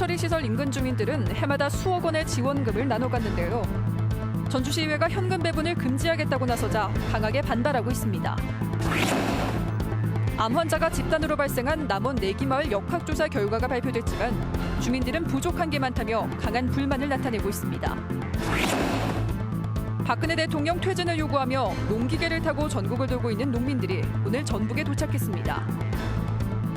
처리 시설 인근 주민들은 해마다 수억 원의 지원금을 나눠 갔는데요. 전주시의회가 현금 배분을 금지하겠다고 나서자 강하게 반발하고 있습니다. 암 환자가 집단으로 발생한 남원 내기마을 역학조사 결과가 발표됐지만 주민들은 부족한 게 많다며 강한 불만을 나타내고 있습니다. 박근혜 대통령 퇴진을 요구하며 농기계를 타고 전국을 돌고 있는 농민들이 오늘 전북에 도착했습니다.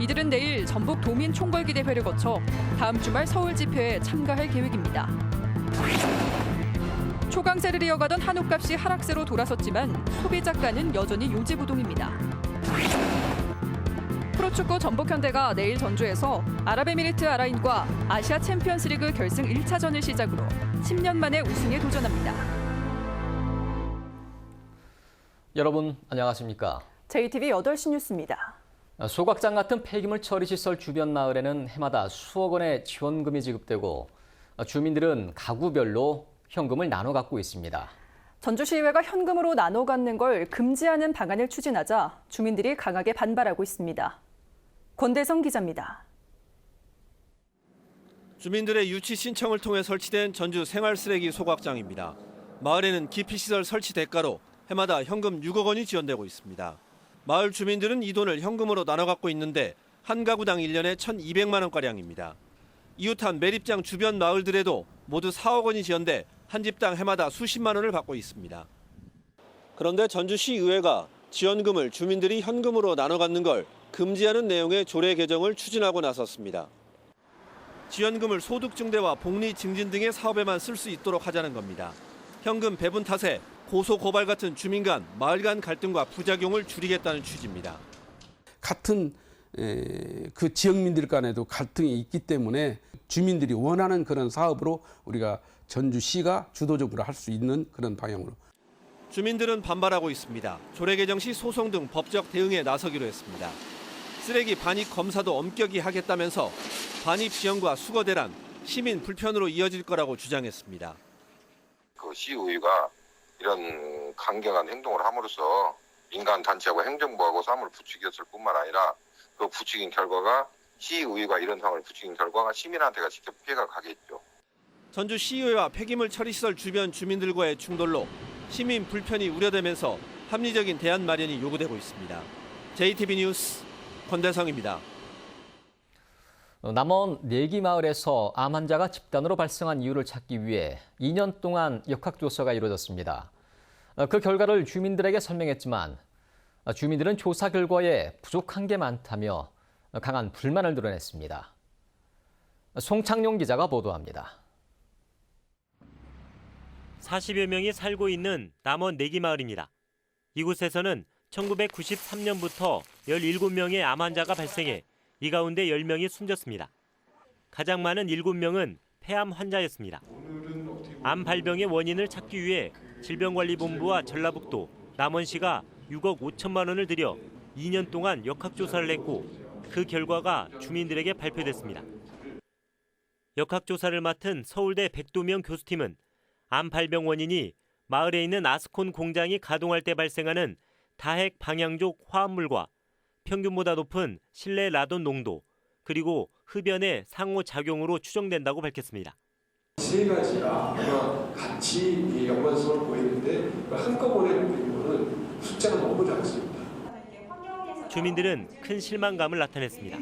이들은 내일 전북 도민 총궐기 대회를 거쳐 다음 주말 서울 집회에 참가할 계획입니다. 초강세를 이어가던 한우값이 하락세로 돌아섰지만 소비자가는 여전히 요지부동입니다. 프로축구 전북현대가 내일 전주에서 아랍에미리트 아라인과 아시아 챔피언스리그 결승 1차전을 시작으로 10년 만에 우승에 도전합니다. 여러분 안녕하십니까? JTV 8시 뉴스입니다. 소각장 같은 폐기물 처리 시설 주변 마을에는 해마다 수억 원의 지원금이 지급되고 주민들은 가구별로 현금을 나눠 갖고 있습니다. 전주시의회가 현금으로 나눠 갖는 걸 금지하는 방안을 추진하자 주민들이 강하게 반발하고 있습니다. 권대성 기자입니다. 주민들의 유치 신청을 통해 설치된 전주 생활쓰레기 소각장입니다. 마을에는 기피시설 설치 대가로 해마다 현금 6억 원이 지원되고 있습니다. 마을 주민들은 이 돈을 현금으로 나눠 갖고 있는데 한 가구당 1년에 1,200만 원가량입니다. 이웃한 매립장 주변 마을들에도 모두 4억 원이 지원돼 한 집당 해마다 수십만 원을 받고 있습니다. 그런데 전주시 의회가 지원금을 주민들이 현금으로 나눠 갖는 걸 금지하는 내용의 조례 개정을 추진하고 나섰습니다. 지원금을 소득 증대와 복리 증진 등의 사업에만 쓸 수 있도록 하자는 겁니다. 현금 배분 탓에 고소 고발 같은 주민 간, 마을 간 갈등과 부작용을 줄이겠다는 취지입니다. 같은 그 지역민들 간에도 갈등이 있기 때문에 주민들이 원하는 그런 사업으로 우리가 전주시가 주도적으로 할 수 있는 그런 방향으로. 주민들은 반발하고 있습니다. 조례 개정 시 소송 등 법적 대응에 나서기로 했습니다. 쓰레기 반입 검사도 엄격히 하겠다면서 반입 지연과 수거 대란, 시민 불편으로 이어질 거라고 주장했습니다. 그 시의회가 이런 강경한 행동을 함으로써 민간 단체하고 행정부하고 싸움을 부추겼을 뿐만 아니라 그 부추긴 결과가 시의회가 이런 상황을 부추긴 결과가 시민한테가 직접 피해가 가겠죠. 전주시의회와 폐기물 처리시설 주변 주민들과의 충돌로 시민 불편이 우려되면서 합리적인 대안 마련이 요구되고 있습니다. JTB 뉴스 권대성입니다. 남원 내기마을에서 암 환자가 집단으로 발생한 이유를 찾기 위해 2년 동안 역학조사가 이루어졌습니다. 그 결과를 주민들에게 설명했지만 주민들은 조사 결과에 부족한 게 많다며 강한 불만을 드러냈습니다. 송창용 기자가 보도합니다. 40여 명이 살고 있는 남원 내기마을입니다. 이곳에서는 1993년부터 17명의 암 환자가 발생해 이 가운데 10명이 숨졌습니다. 가장 많은 7명은 폐암 환자였습니다. 암 발병의 원인을 찾기 위해 질병관리본부와 전라북도, 남원시가 6억 5천만 원을 들여 2년 동안 역학조사를 했고 그 결과가 주민들에게 발표됐습니다. 역학조사를 맡은 서울대 백도명 교수팀은 암 발병 원인이 마을에 있는 아스콘 공장이 가동할 때 발생하는 다핵 방향족 화합물과 평균보다 높은 실내 라돈 농도, 그리고 흡연의 상호작용으로 추정된다고 밝혔습니다. 세 가지가 같이 연관성을 보이는데 한꺼번에 보이는 것은 숫자가 너무 작습니다. 주민들은 큰 실망감을 나타냈습니다.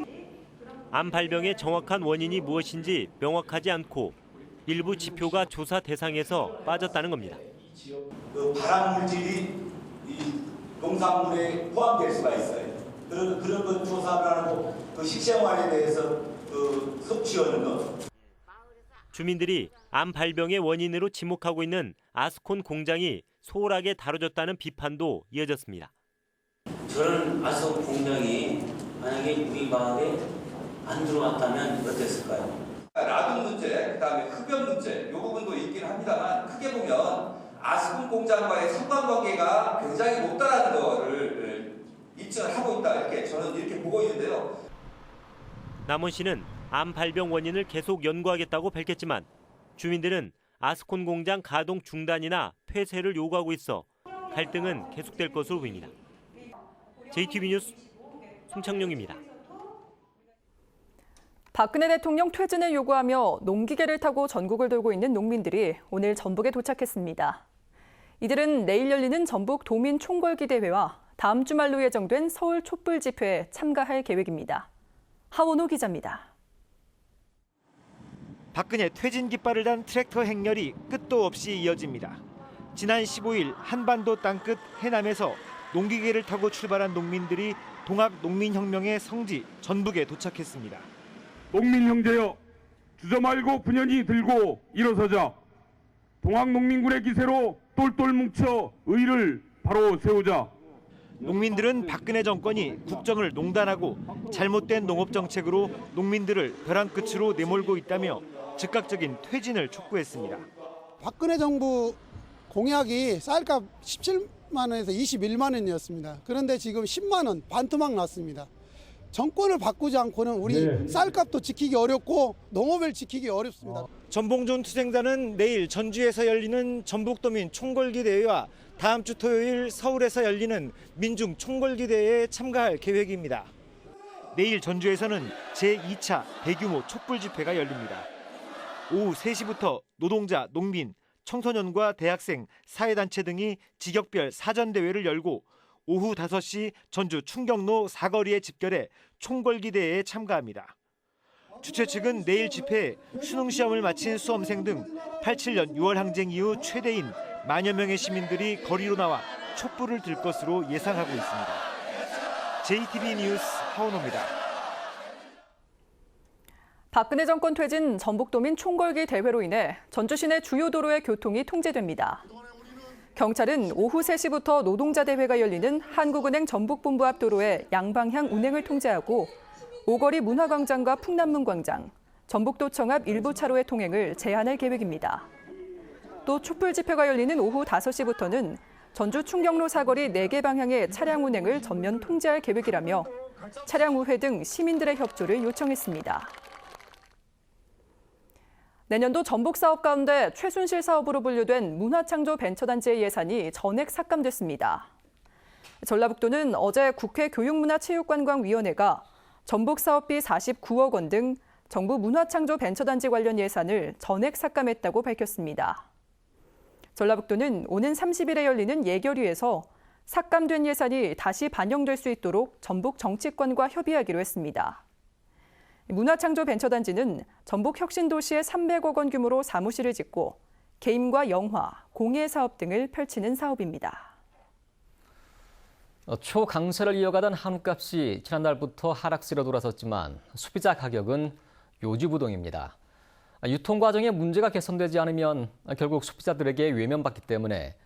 암 발병의 정확한 원인이 무엇인지 명확하지 않고 일부 지표가 조사 대상에서 빠졌다는 겁니다. 그 발암 물질이 이 농산물에 포함될 수가 있어요. 그런 것 조사를 하고 그 식생활에 대해서 그 섭취하는 것. 주민들이 암 발병의 원인으로 지목하고 있는 아스콘 공장이 소홀하게 다뤄졌다는 비판도 이어졌습니다. 저런 아스콘 공장이 만약에 우리 마을에 안 들어왔다면 어땠을까요? 라돈 문제, 그다음에 흡연 문제, 이 부분도 있긴 합니다만 크게 보면 아스콘 공장과의 상관관계가 굉장히 높다라는 거를 입증을 하고 있다 저는 이렇게 보고 있는데요. 남원시는 암 발병 원인을 계속 연구하겠다고 밝혔지만 주민들은 아스콘 공장 가동 중단이나 폐쇄를 요구하고 있어 갈등은 계속될 것으로 보입니다. JTB 뉴스 송창용입니다. 박근혜 대통령 퇴진을 요구하며 농기계를 타고 전국을 돌고 있는 농민들이 오늘 전북에 도착했습니다. 이들은 내일 열리는 전북 도민 총궐기 대회와 다음 주말로 예정된 서울 촛불 집회에 참가할 계획입니다. 하원호 기자입니다. 박근혜 퇴진 깃발을 단 트랙터 행렬이 끝도 없이 이어집니다. 지난 15일 한반도 땅끝 해남에서 농기계를 타고 출발한 농민들이 동학농민혁명의 성지 전북에 도착했습니다. 농민 형제여, 주저 말고 분연히 들고 일어서자. 동학농민군의 기세로 똘똘 뭉쳐 의를 바로 세우자. 농민들은 박근혜 정권이 국정을 농단하고 잘못된 농업정책으로 농민들을 벼랑 끝으로 내몰고 있다며 즉각적인 퇴진을 촉구했습니다. 박근혜 정부 공약이 쌀값 17만 원에서 21만 원이었습니다. 그런데 지금 10만 원 반토막 났습니다. 정권을 바꾸지 않고는 우리 쌀값도 지키기 어렵고 농업을 지키기 어렵습니다. 전봉준 투쟁단은 내일 전주에서 열리는 전북도민 총궐기 대회와 다음 주 토요일 서울에서 열리는 민중 총궐기 대회에 참가할 계획입니다. 내일 전주에서는 제2차 대규모 촛불 집회가 열립니다. 오후 3시부터 노동자, 농민, 청소년과 대학생, 사회단체 등이 직역별 사전대회를 열고 오후 5시 전주 충경로 사거리에 집결해 총궐기 대회에 참가합니다. 주최 측은 내일 집회에 수능시험을 마친 수험생 등 87년 6월 항쟁 이후 최대인 만여 명의 시민들이 거리로 나와 촛불을 들 것으로 예상하고 있습니다. JTB 뉴스 하원호입니다. 박근혜 정권 퇴진 전북도민 총궐기 대회로 인해 전주 시내 주요 도로의 교통이 통제됩니다. 경찰은 오후 3시부터 노동자 대회가 열리는 한국은행 전북본부 앞 도로의 양방향 운행을 통제하고 오거리 문화광장과 풍남문광장, 전북도청 앞 일부 차로의 통행을 제한할 계획입니다. 또 촛불 집회가 열리는 오후 5시부터는 전주 충경로 사거리 4개 방향의 차량 운행을 전면 통제할 계획이라며 차량 우회 등 시민들의 협조를 요청했습니다. 내년도 전북 사업 가운데 최순실 사업으로 분류된 문화창조벤처단지의 예산이 전액 삭감됐습니다. 전라북도는 어제 국회 교육문화체육관광위원회가 전북 사업비 49억 원 등 정부 문화창조벤처단지 관련 예산을 전액 삭감했다고 밝혔습니다. 전라북도는 오는 30일에 열리는 예결위에서 삭감된 예산이 다시 반영될 수 있도록 전북 정치권과 협의하기로 했습니다. 문화창조벤처단지는 전북 혁신도시에 300억 원 규모로 사무실을 짓고 게임과 영화, 공예 사업 등을 펼치는 사업입니다. 초강세를 이어가던 한우값이 지난달부터 하락세로 돌아섰지만 소비자 가격은 요지부동입니다. 유통 과정에 문제가 개선되지 않으면 결국 소비자들에게 외면받기 때문에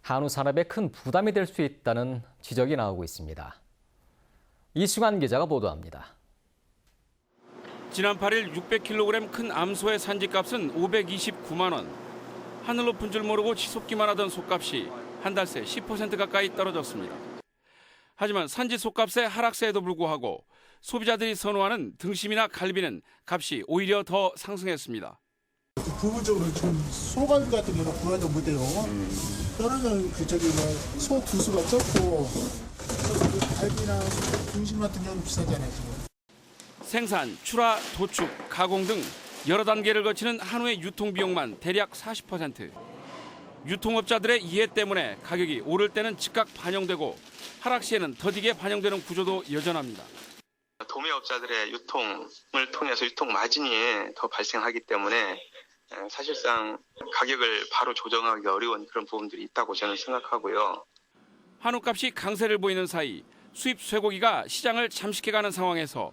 한우 산업에 큰 부담이 될 수 있다는 지적이 나오고 있습니다. 이승환 기자가 보도합니다. 지난 8일 600kg 큰 암소의 산지값은 529만 원. 하늘 높은 줄 모르고 치솟기만 하던 소값이 한 달 새 10% 가까이 떨어졌습니다. 하지만 산지 소값의 하락세에도 불구하고 소비자들이 선호하는 등심이나 갈비는 값이 오히려 더 상승했습니다. 부분적으로 좀 소갈비 같은 경우는 구하지 못해요. 다른 소 두수가 적고 갈비나 등심 같은 경우는 비싸잖아요. 지금. 생산, 출하, 도축, 가공 등 여러 단계를 거치는 한우의 유통 비용만 대략 40%. 유통업자들의 이해 때문에 가격이 오를 때는 즉각 반영되고 하락 시에는 더디게 반영되는 구조도 여전합니다. 도매업자들의 유통을 통해서 유통 마진이 더 발생하기 때문에 사실상 가격을 바로 조정하기 어려운 그런 부분들이 있다고 저는 생각하고요. 한우값이 강세를 보이는 사이 수입 쇠고기가 시장을 잠식해가는 상황에서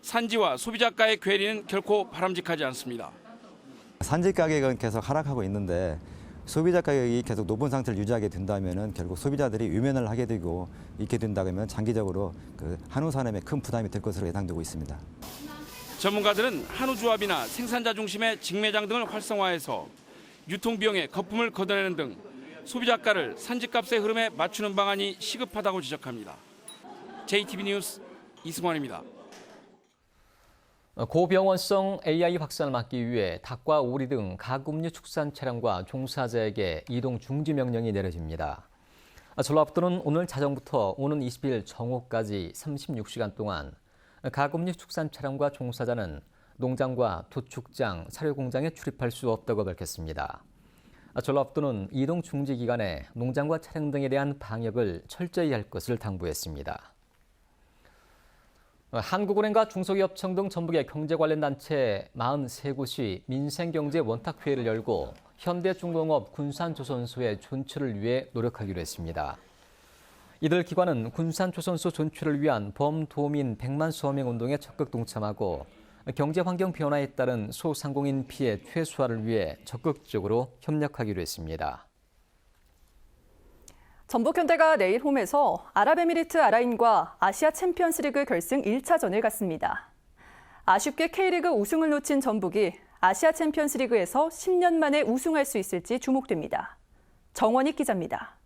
산지와 소비자가의 괴리는 결코 바람직하지 않습니다. 산지 가격은 계속 하락하고 있는데 소비자 가격이 계속 높은 상태를 유지하게 된다면 결국 소비자들이 외면을 하게 되고 있게 된다면 장기적으로 한우 산업에 큰 부담이 될 것으로 예상되고 있습니다. 전문가들은 한우 조합이나 생산자 중심의 직매장 등을 활성화해서 유통 비용의 거품을 걷어내는 등 소비자가를 산지값의 흐름에 맞추는 방안이 시급하다고 지적합니다. JTB 뉴스 이승환입니다. 고병원성 AI 확산을 막기 위해 닭과 오리 등 가금류 축산 차량과 종사자에게 이동 중지 명령이 내려집니다. 전라북도는 오늘 자정부터 오는 20일 정오까지 36시간 동안 가금류 축산 차량과 종사자는 농장과 도축장, 사료공장에 출입할 수 없다고 밝혔습니다. 전라북도는 이동 중지 기간에 농장과 차량 등에 대한 방역을 철저히 할 것을 당부했습니다. 한국은행과 중소기업청 등 전북의 경제 관련 단체 43곳이 민생경제 원탁회의를 열고 현대중공업 군산조선소의 존출을 위해 노력하기로 했습니다. 이들 기관은 군산조선소 존출을 위한 범도민 100만 서명 운동에 적극 동참하고 경제환경 변화에 따른 소상공인 피해 최소화를 위해 적극적으로 협력하기로 했습니다. 전북현대가 내일 홈에서 아랍에미리트 아라인과 아시아 챔피언스리그 결승 1차전을 갖습니다. 아쉽게 K리그 우승을 놓친 전북이 아시아 챔피언스리그에서 10년 만에 우승할 수 있을지 주목됩니다. 정원익 기자입니다.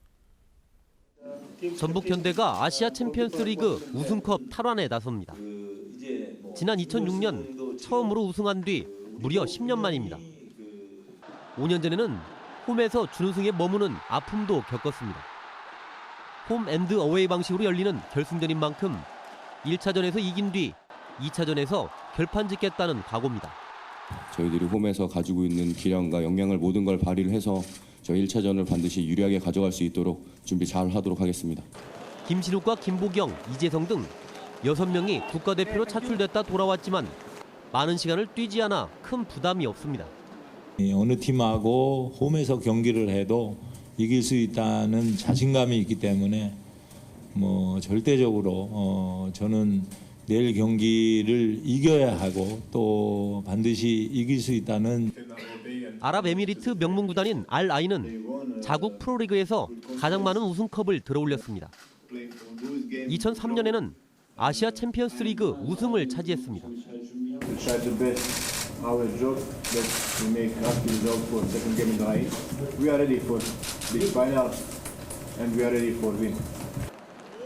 전북현대가 아시아 챔피언스리그 우승컵 탈환에 나섭니다. 지난 2006년 처음으로 우승한 뒤 무려 10년 만입니다. 5년 전에는 홈에서 준우승에 머무는 아픔도 겪었습니다. 홈 앤드 어웨이 방식으로 열리는 결승전인 만큼 1차전에서 이긴 뒤 2차전에서 결판 짓겠다는 각오입니다. 저희들이 홈에서 가지고 있는 기량과 역량을 모든 걸 발휘를 해서 저 1차전을 반드시 유리하게 가져갈 수 있도록 준비 잘 하도록 하겠습니다. 김신욱과 김보경, 이재성 등 6명이 국가대표로 차출됐다 돌아왔지만 많은 시간을 뛰지 않아 큰 부담이 없습니다. 어느 팀하고 홈에서 경기를 해도 이길 수 있다는 자신감이 있기 때문에 절대적으로 저는 내일 경기를 이겨야 하고 또 반드시 이길 수 있다는. 아랍에미리트 명문 구단인 알-아인은 자국 프로리그에서 가장 많은 우승컵을 들어올렸습니다. 2003년에는 아시아 챔피언스리그 우승을 차지했습니다.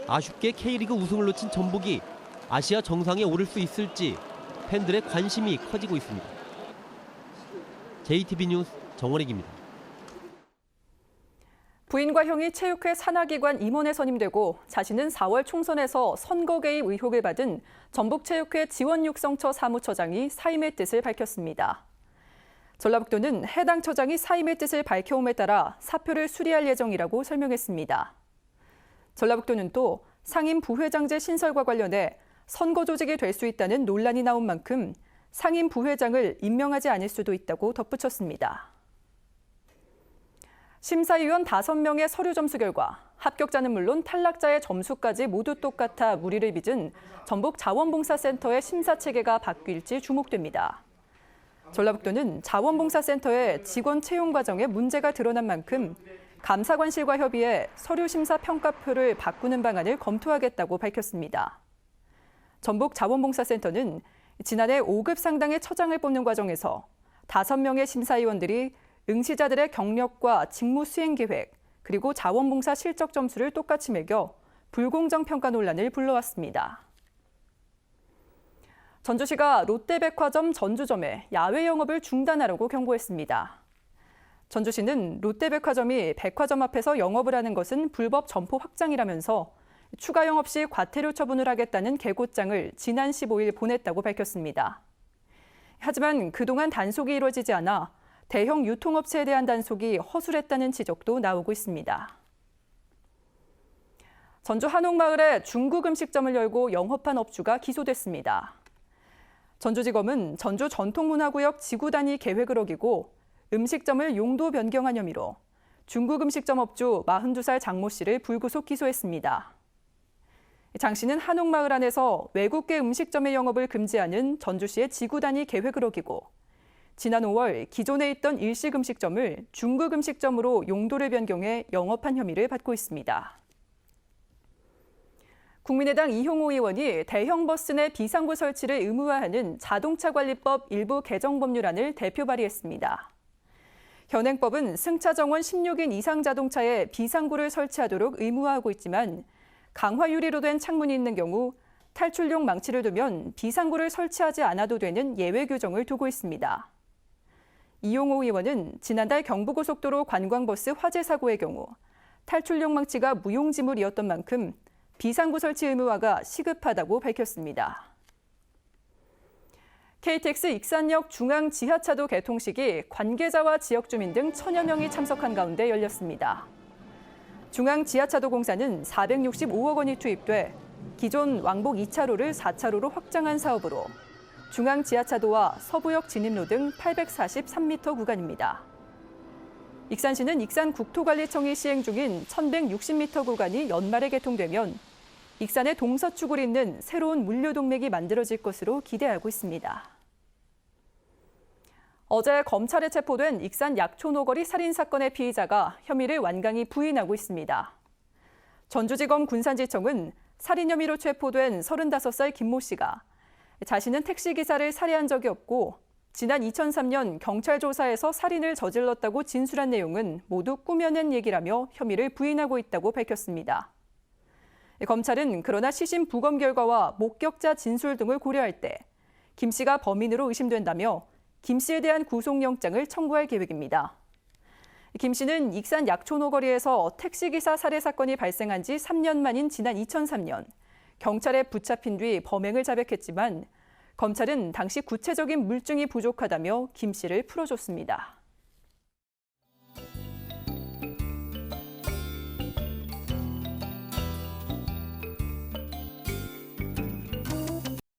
아쉽게 K리그 우승을 놓친 전북이 아시아 정상에 오를 수 있을지 팬들의 관심이 커지고 있습니다. JTB 뉴스 정원익입니다. 부인과 형이 체육회 산하기관 임원에 선임되고 자신은 4월 총선에서 선거 개입 의혹을 받은 전북체육회 지원육성처 사무처장이 사임의 뜻을 밝혔습니다. 전라북도는 해당 처장이 사임의 뜻을 밝혀옴에 따라 사표를 수리할 예정이라고 설명했습니다. 전라북도는 또 상임 부회장제 신설과 관련해 선거 조직이 될 수 있다는 논란이 나온 만큼 상임 부회장을 임명하지 않을 수도 있다고 덧붙였습니다. 심사위원 5명의 서류 점수 결과 합격자는 물론 탈락자의 점수까지 모두 똑같아 무리를 빚은 전북 자원봉사센터의 심사 체계가 바뀔지 주목됩니다. 전라북도는 자원봉사센터의 직원 채용 과정에 문제가 드러난 만큼 감사관실과 협의해 서류 심사 평가표를 바꾸는 방안을 검토하겠다고 밝혔습니다. 전북 자원봉사센터는 지난해 5급 상당의 처장을 뽑는 과정에서 5명의 심사위원들이 응시자들의 경력과 직무 수행 계획, 그리고 자원봉사 실적 점수를 똑같이 매겨 불공정 평가 논란을 불러왔습니다. 전주시가 롯데백화점 전주점에 야외 영업을 중단하라고 경고했습니다. 전주시는 롯데백화점이 백화점 앞에서 영업을 하는 것은 불법 점포 확장이라면서 추가 영업 시 과태료 처분을 하겠다는 계고장을 지난 15일 보냈다고 밝혔습니다. 하지만 그동안 단속이 이루어지지 않아 대형 유통업체에 대한 단속이 허술했다는 지적도 나오고 있습니다. 전주 한옥마을에 중국 음식점을 열고 영업한 업주가 기소됐습니다. 전주지검은 전주 전통문화구역 지구 단위 계획을 어기고 음식점을 용도 변경한 혐의로 중국 음식점 업주 42살 장모 씨를 불구속 기소했습니다. 장 씨는 한옥마을 안에서 외국계 음식점의 영업을 금지하는 전주시의 지구 단위 계획을 어기고 지난 5월 기존에 있던 일식 음식점을 중국 음식점으로 용도를 변경해 영업한 혐의를 받고 있습니다. 국민의당 이형호 의원이 대형 버스 내 비상구 설치를 의무화하는 자동차관리법 일부 개정 법률안을 대표 발의했습니다. 현행법은 승차 정원 16인 이상 자동차에 비상구를 설치하도록 의무화하고 있지만 강화 유리로 된 창문이 있는 경우 탈출용 망치를 두면 비상구를 설치하지 않아도 되는 예외 규정을 두고 있습니다. 이용호 의원은 지난달 경부고속도로 관광버스 화재 사고의 경우 탈출용 망치가 무용지물이었던 만큼 비상구 설치 의무화가 시급하다고 밝혔습니다. KTX 익산역 중앙 지하차도 개통식이 관계자와 지역 주민 등 1,000여 명이 참석한 가운데 열렸습니다. 중앙 지하차도 공사는 465억 원이 투입돼 기존 왕복 2차로를 4차로로 확장한 사업으로 중앙 지하차도와 서부역 진입로 등 843m 구간입니다. 익산시는 익산국토관리청이 시행 중인 1,160m 구간이 연말에 개통되면 익산의 동서축을 잇는 새로운 물류동맥이 만들어질 것으로 기대하고 있습니다. 어제 검찰에 체포된 익산 약촌오거리 살인사건의 피의자가 혐의를 완강히 부인하고 있습니다. 전주지검 군산지청은 살인 혐의로 체포된 35살 김모 씨가 자신은 택시기사를 살해한 적이 없고 지난 2003년 경찰 조사에서 살인을 저질렀다고 진술한 내용은 모두 꾸며낸 얘기라며 혐의를 부인하고 있다고 밝혔습니다. 검찰은 그러나 시신 부검 결과와 목격자 진술 등을 고려할 때 김 씨가 범인으로 의심된다며 김 씨에 대한 구속영장을 청구할 계획입니다. 김 씨는 익산 약촌오거리에서 택시기사 살해 사건이 발생한 지 3년 만인 지난 2003년 경찰에 붙잡힌 뒤 범행을 자백했지만 검찰은 당시 구체적인 물증이 부족하다며 김 씨를 풀어줬습니다.